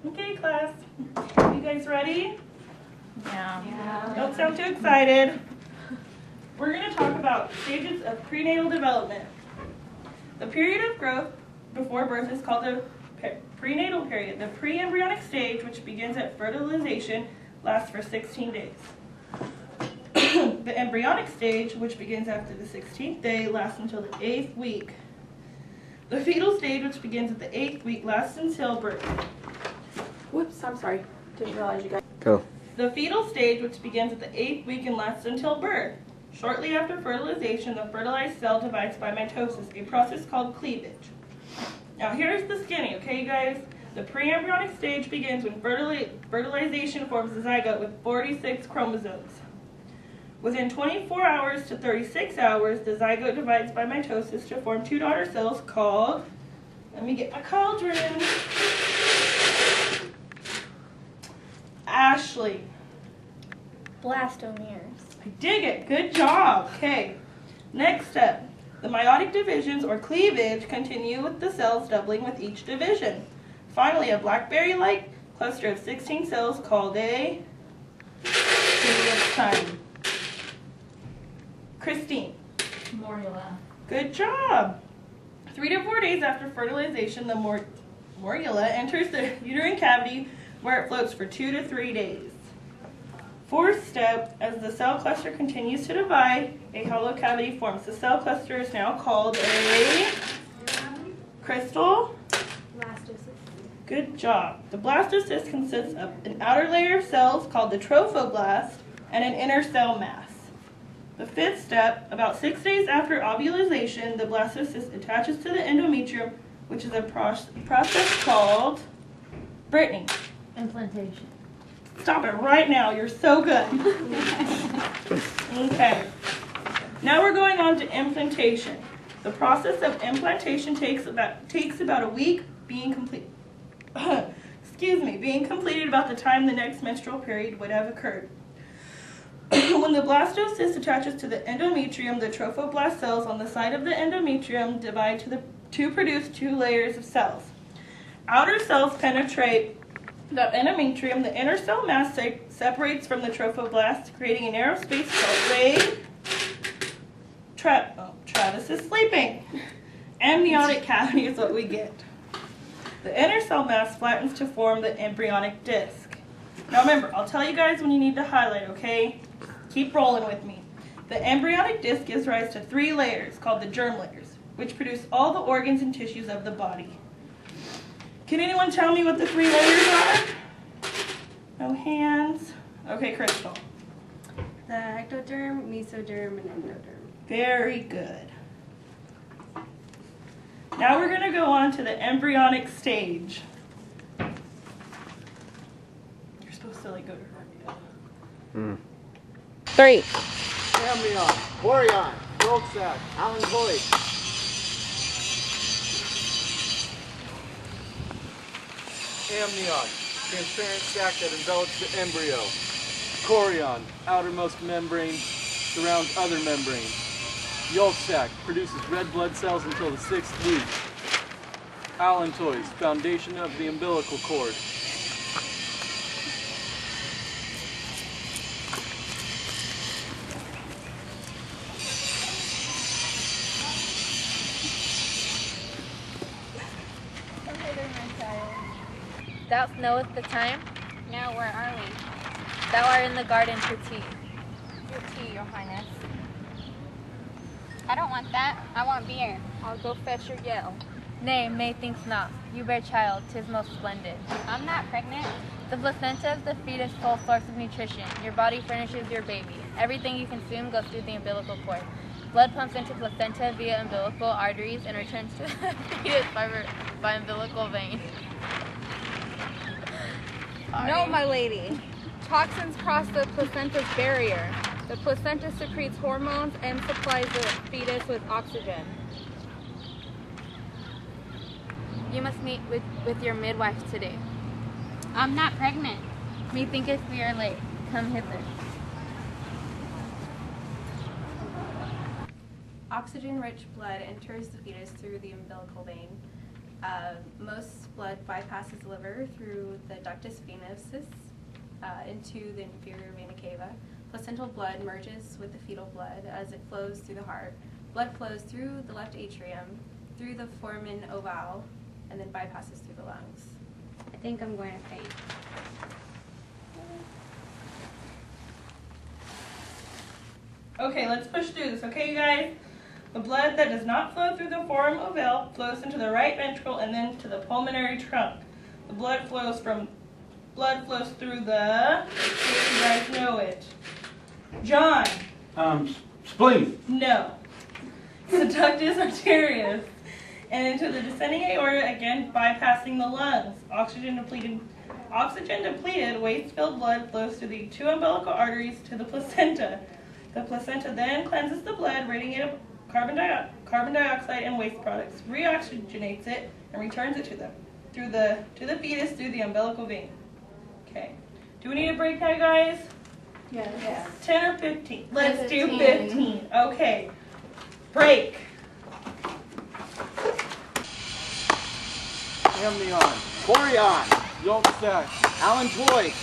Okay, class. You guys ready? Yeah. Don't sound too excited. We're going to talk about stages of prenatal development. The period of growth before birth is called the prenatal period. The pre-embryonic stage, which begins at fertilization, lasts for 16 days. The embryonic stage, which begins after the 16th day, lasts until the 8th week. The fetal stage, which begins at the 8th week, lasts until birth. Whoops, I'm sorry. Didn't realize you guys. Go. The fetal stage, which begins at the 8th week and lasts until birth. Shortly after fertilization, the fertilized cell divides by mitosis, a process called cleavage. Now here's the skinny, okay you guys? The pre-embryonic stage begins when fertilization forms the zygote with 46 chromosomes. Within 24 hours to 36 hours, the zygote divides by mitosis to form two daughter cells called, let me get my cauldron, Ashley. Blastomeres. I dig it. Good job. Okay. Next step. The meiotic divisions or cleavage continue with the cells doubling with each division. Finally, a blackberry-like cluster of 16 cells called a time. Christine. Morula. Good job. 3 to 4 days after fertilization, the morula enters the uterine cavity where it floats for 2 to 3 days. Fourth step, as the cell cluster continues to divide, a hollow cavity forms. The cell cluster is now called a crystal. Blastocyst. Good job. The blastocyst consists of an outer layer of cells called the trophoblast and an inner cell mass. The fifth step, about 6 days after ovulation, the blastocyst attaches to the endometrium, which is a process called Brittany. Implantation. Stop it right now. You're so good. Okay. Now we're going on to implantation. The process of implantation takes about a week, being completed about the time the next menstrual period would have occurred. When the blastocyst attaches to the endometrium, the trophoblast cells on the side of the endometrium divide to produce two layers of cells. Outer cells penetrate the endometrium. The inner cell mass separates from the trophoblast, creating a narrow space called Travis is sleeping. Amniotic cavity is what we get. The inner cell mass flattens to form the embryonic disc. Now remember, I'll tell you guys when you need to highlight, okay? Keep rolling with me. The embryonic disc gives rise to 3 layers called the germ layers, which produce all the organs and tissues of the body. Can anyone tell me what the 3 layers are? No hands. Okay, Crystal. The ectoderm, mesoderm, and endoderm. Very good. Now we're going to go on to the embryonic stage. You're supposed to like go to her. 3. Amnion, Boreon, Goldsack, Alan Boyd. Amnion, transparent sac that envelops the embryo. Chorion, outermost membrane, surrounds other membrane. Yolk sac produces red blood cells until the 6th week. Allantois, foundation of the umbilical cord. Thou knowest the time? Now, where are we? Thou art in the garden for tea. Your tea, Your Highness. I don't want that. I want beer. I'll go fetch your yell. Nay, methinks not. You bear child, 'tis most splendid. I'm not pregnant. The placenta is the fetus' sole source of nutrition. Your body furnishes your baby. Everything you consume goes through the umbilical cord. Blood pumps into placenta via umbilical arteries and returns to the fetus by umbilical vein. No, my lady. Toxins cross the placenta's barrier. The placenta secretes hormones and supplies the fetus with oxygen. You must meet with your midwife today. I'm not pregnant. Methinketh we are late. Come hither. Oxygen-rich blood enters the fetus through the umbilical vein. Most blood bypasses the liver through the ductus venosus into the inferior vena cava. Placental blood merges with the fetal blood as it flows through the heart. Blood flows through the left atrium, through the foramen ovale, and then bypasses through the lungs. I think I'm going to faint. Okay, let's push through this, okay, you guys? The blood that does not flow through the foramen ovale flows into the right ventricle and then to the pulmonary trunk. The blood flows through the, you guys know it. John. Spleen. No. The ductus arterius. And into the descending aorta, again bypassing the lungs. Oxygen depleted, waste-filled blood flows through the 2 umbilical arteries to the placenta. The placenta then cleanses the blood, ridding it of carbon dioxide and waste products, reoxygenates it, and returns it to the fetus through the umbilical vein. Okay. Do we need a break now, guys? Yes. 10 or 15? Let's do 15. Okay. Break. Amnion. Corion. Yolk sac. Allantoids.